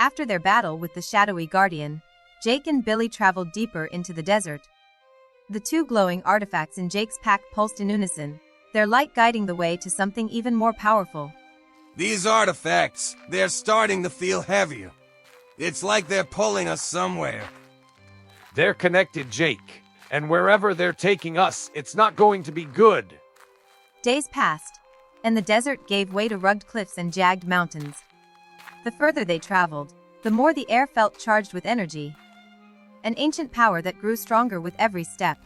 After their battle with the shadowy guardian, Jake and Billy traveled deeper into the desert. The two glowing artifacts in Jake's pack pulsed in unison, their light guiding the way to something even more powerful. These artifacts, they're starting to feel heavier. It's like they're pulling us somewhere. They're connected, Jake, and wherever they're taking us, it's not going to be good. Days passed, and the desert gave way to rugged cliffs and jagged mountains. The further they traveled, the more the air felt charged with energy. An ancient power that grew stronger with every step.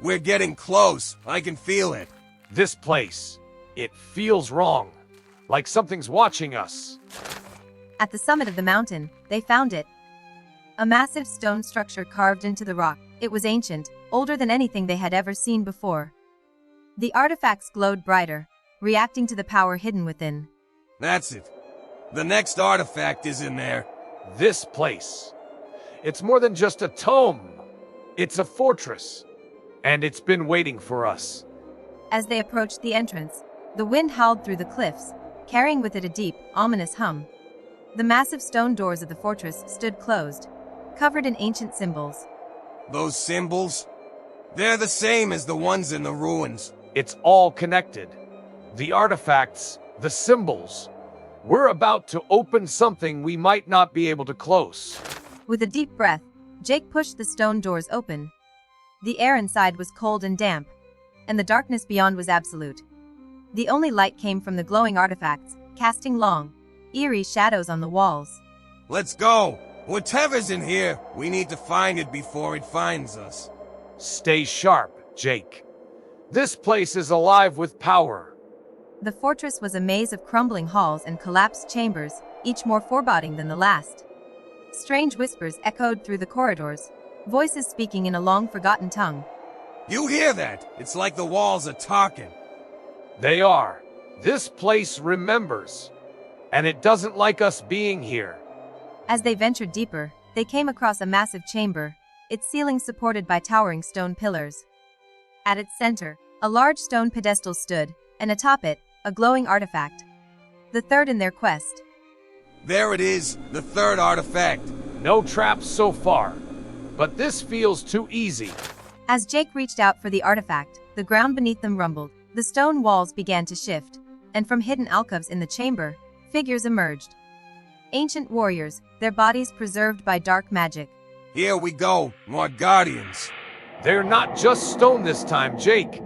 We're getting close. I can feel it. This place, it feels wrong, like something's watching us. At the summit of the mountain, they found it. A massive stone structure carved into the rock. It was ancient, older than anything they had ever seen before. The artifacts glowed brighter, reacting to the power hidden within. That's it. The next artifact is in there. This place, it's more than just a tome. It's a fortress, and it's been waiting for us. As they approached the entrance, the wind howled through the cliffs, carrying with it a deep, ominous hum. The massive stone doors of the fortress stood closed, covered in ancient symbols. Those symbols? They're the same as the ones in the ruins. It's all connected. The artifacts, the symbols. We're about to open something we might not be able to close. With a deep breath, Jake pushed the stone doors open. The air inside was cold and damp, and the darkness beyond was absolute. The only light came from the glowing artifacts, casting long, eerie shadows on the walls. Let's go! Whatever's in here, we need to find it before it finds us. Stay sharp, Jake. This place is alive with power. The fortress was a maze of crumbling halls and collapsed chambers, each more foreboding than the last. Strange whispers echoed through the corridors, voices speaking in a long-forgotten tongue. You hear that? It's like the walls are talking. They are. This place remembers. And it doesn't like us being here. As they ventured deeper, they came across a massive chamber, its ceiling supported by towering stone pillars. At its center, a large stone pedestal stood, and atop it, a glowing artifact. The third in their quest. There it is, the third artifact. No traps so far, but this feels too easy. As Jake reached out for the artifact, the ground beneath them rumbled, the stone walls began to shift, and from hidden alcoves in the chamber, figures emerged. Ancient warriors, their bodies preserved by dark magic. Here we go, more guardians. They're not just stone this time, Jake.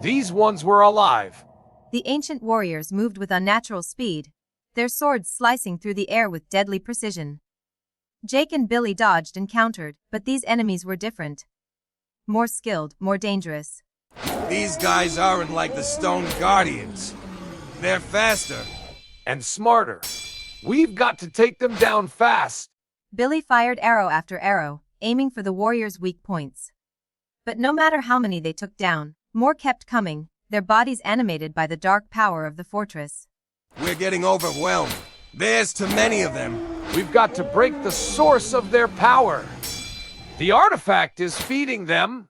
These ones were alive. The ancient warriors moved with unnatural speed, their swords slicing through the air with deadly precision. Jake and Billy dodged and countered, but these enemies were different. More skilled, more dangerous. These guys aren't like the stone guardians. They're faster. And smarter. We've got to take them down fast. Billy fired arrow after arrow, aiming for the warriors' weak points. But no matter how many they took down, more kept coming, their bodies animated by the dark power of the fortress. We're getting overwhelmed. There's too many of them. We've got to break the source of their power. The artifact is feeding them.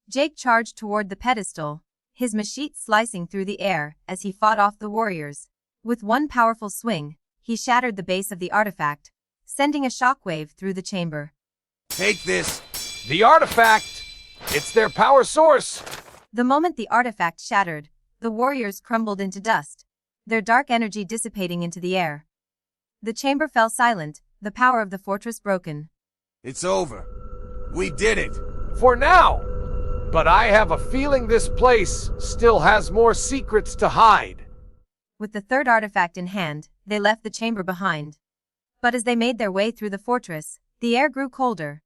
Jake charged toward the pedestal, his machete slicing through the air as he fought off the warriors. With one powerful swing, he shattered the base of the artifact, sending a shockwave through the chamber. Take this. The artifact! It's their power source! The moment the artifact shattered, the warriors crumbled into dust, their dark energy dissipating into the air. The chamber fell silent, the power of the fortress broken. It's over. We did it. For now! But I have a feeling this place still has more secrets to hide. With the third artifact in hand, they left the chamber behind. But as they made their way through the fortress, the air grew colder,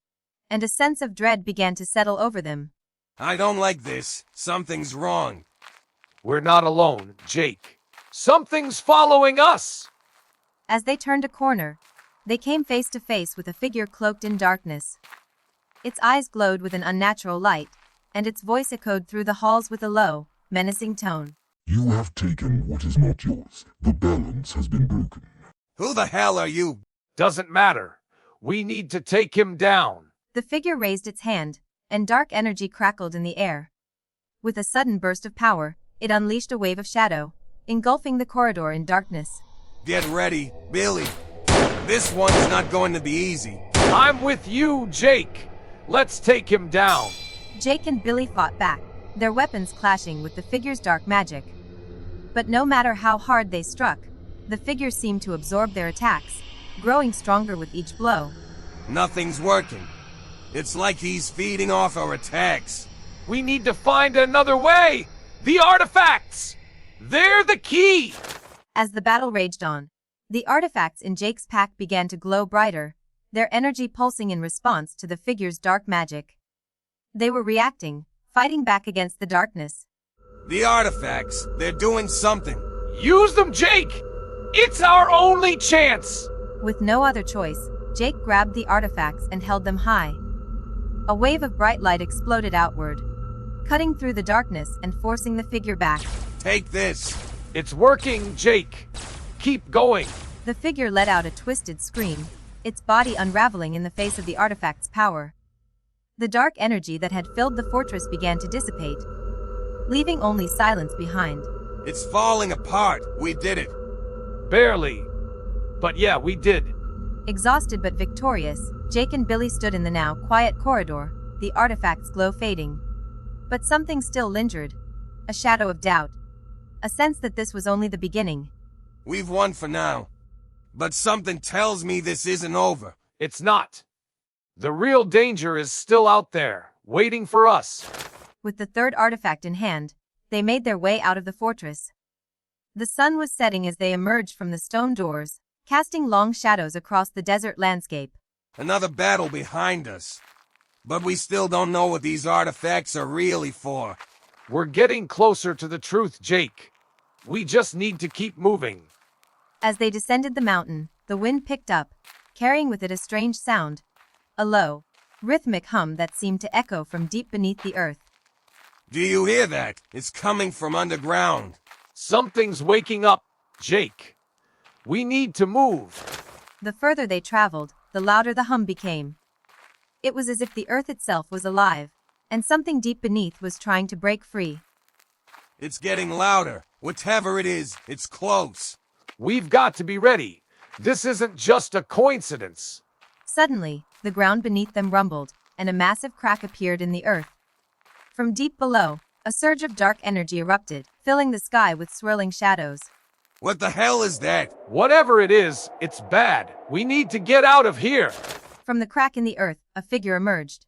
and a sense of dread began to settle over them. I don't like this. Something's wrong. We're not alone, Jake. Something's following us! As they turned a corner, they came face to face with a figure cloaked in darkness. Its eyes glowed with an unnatural light, and its voice echoed through the halls with a low, menacing tone. You have taken what is not yours. The balance has been broken. Who the hell are you? Doesn't matter. We need to take him down. The figure raised its hand, and dark energy crackled in the air. With a sudden burst of power, it unleashed a wave of shadow, engulfing the corridor in darkness. Get ready, Billy. This one's not going to be easy. I'm with you, Jake. Let's take him down. Jake and Billy fought back, their weapons clashing with the figure's dark magic. But no matter how hard they struck, the figure seemed to absorb their attacks, growing stronger with each blow. Nothing's working. It's like he's feeding off our attacks. We need to find another way. The artifacts! They're the key! As the battle raged on, the artifacts in Jake's pack began to glow brighter, their energy pulsing in response to the figure's dark magic. They were reacting, fighting back against the darkness. The artifacts, they're doing something. Use them, Jake! It's our only chance! With no other choice, Jake grabbed the artifacts and held them high. A wave of bright light exploded outward, cutting through the darkness and forcing the figure back. Take this. It's working, Jake. Keep going. The figure let out a twisted scream, its body unraveling in the face of the artifact's power. The dark energy that had filled the fortress began to dissipate, leaving only silence behind. It's falling apart. We did it. Barely. But yeah, we did. Exhausted but victorious, Jake and Billy stood in the now quiet corridor, the artifact's glow fading. But something still lingered. A shadow of doubt. A sense that this was only the beginning. We've won for now. But something tells me this isn't over. It's not. The real danger is still out there, waiting for us. With the third artifact in hand, they made their way out of the fortress. The sun was setting as they emerged from the stone doors, casting long shadows across the desert landscape. Another battle behind us. But we still don't know what these artifacts are really for. We're getting closer to the truth, Jake. We just need to keep moving. As they descended the mountain, the wind picked up, carrying with it a strange sound. A low, rhythmic hum that seemed to echo from deep beneath the earth. Do you hear that? It's coming from underground. Something's waking up, Jake. We need to move. The further they traveled, the louder the hum became. It was as if the earth itself was alive, and something deep beneath was trying to break free. It's getting louder. Whatever it is, it's close. We've got to be ready. This isn't just a coincidence. Suddenly, the ground beneath them rumbled, and a massive crack appeared in the earth. From deep below, a surge of dark energy erupted, filling the sky with swirling shadows. What the hell is that? Whatever it is, it's bad. We need to get out of here. From the crack in the earth, a figure emerged.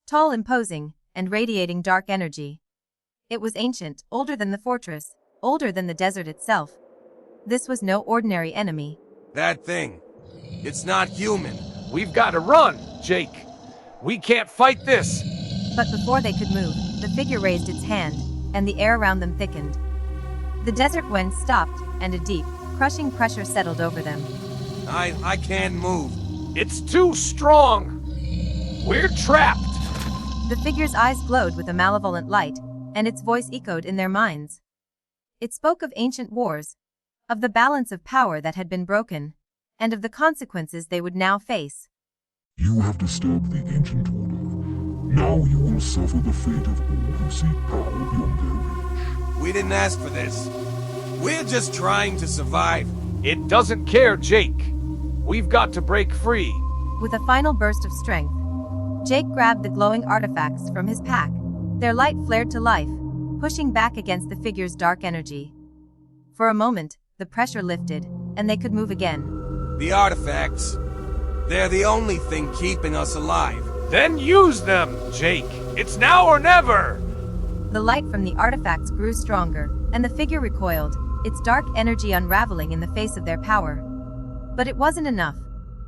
Tall, imposing, and radiating dark energy. It was ancient, older than the fortress, older than the desert itself. This was no ordinary enemy. That thing. It's not human. We've got to run, Jake. We can't fight this. But before they could move, the figure raised its hand, and the air around them thickened. The desert wind stopped, and a deep, crushing pressure settled over them. I can't move. It's too strong. We're trapped. The figure's eyes glowed with a malevolent light, and its voice echoed in their minds. It spoke of ancient wars, of the balance of power that had been broken, and of the consequences they would now face. You have disturbed the ancient order. Now you will suffer the fate of all who seek power beyond their reach. We didn't ask for this. We're just trying to survive. It doesn't care, Jake. We've got to break free. With a final burst of strength, Jake grabbed the glowing artifacts from his pack. Their light flared to life, pushing back against the figure's dark energy. For a moment, the pressure lifted, and they could move again. The artifacts. They're the only thing keeping us alive. Then use them, Jake. It's now or never. The light from the artifacts grew stronger, and the figure recoiled, its dark energy unraveling in the face of their power. But it wasn't enough.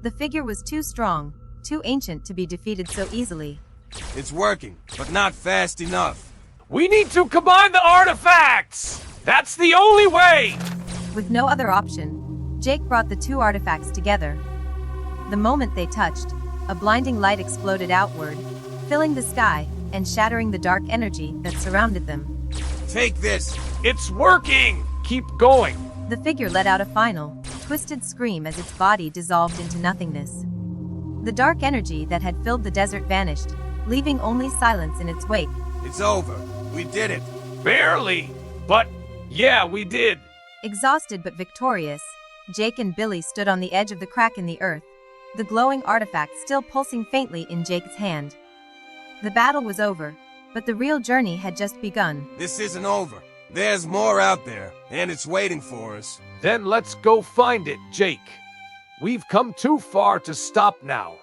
The figure was too strong, too ancient to be defeated so easily. It's working, but not fast enough. We need to combine the artifacts! That's the only way! With no other option, Jake brought the two artifacts together. The moment they touched, a blinding light exploded outward, filling the sky and shattering the dark energy that surrounded them. Take this! It's working! Keep going! The figure let out a final, twisted scream as its body dissolved into nothingness. The dark energy that had filled the desert vanished, leaving only silence in its wake. It's over. We did it. Barely! But, yeah, we did. Exhausted but victorious, Jake and Billy stood on the edge of the crack in the earth, the glowing artifact still pulsing faintly in Jake's hand. The battle was over, but the real journey had just begun. This isn't over. There's more out there, and it's waiting for us. Then let's go find it, Jake. We've come too far to stop now.